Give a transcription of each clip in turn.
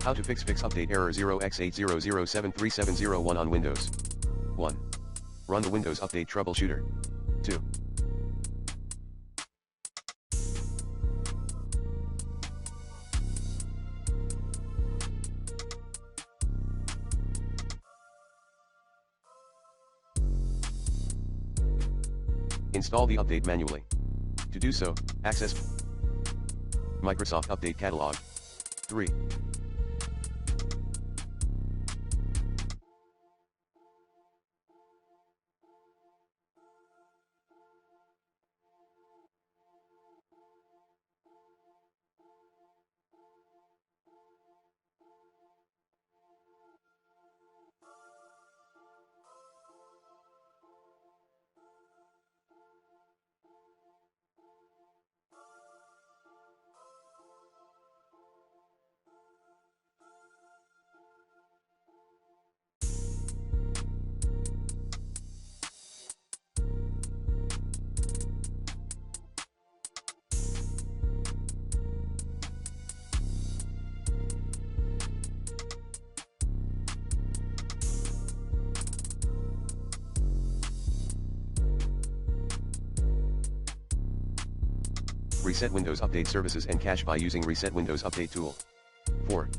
How to fix update error 0x80073701 on Windows. 1. Run the Windows Update Troubleshooter. 2. Install the update manually. To do so, access Microsoft Update Catalog. 3. Reset Windows Update services and cache by using Reset Windows Update tool. 4.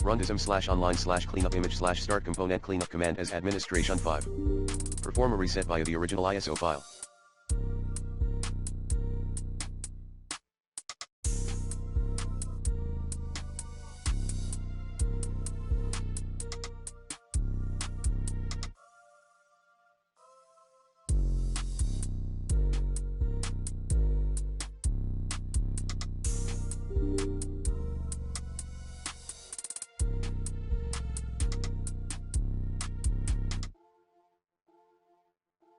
Run dism/online/cleanup image/start component cleanup command as administration 5. Perform a reset via the original ISO file.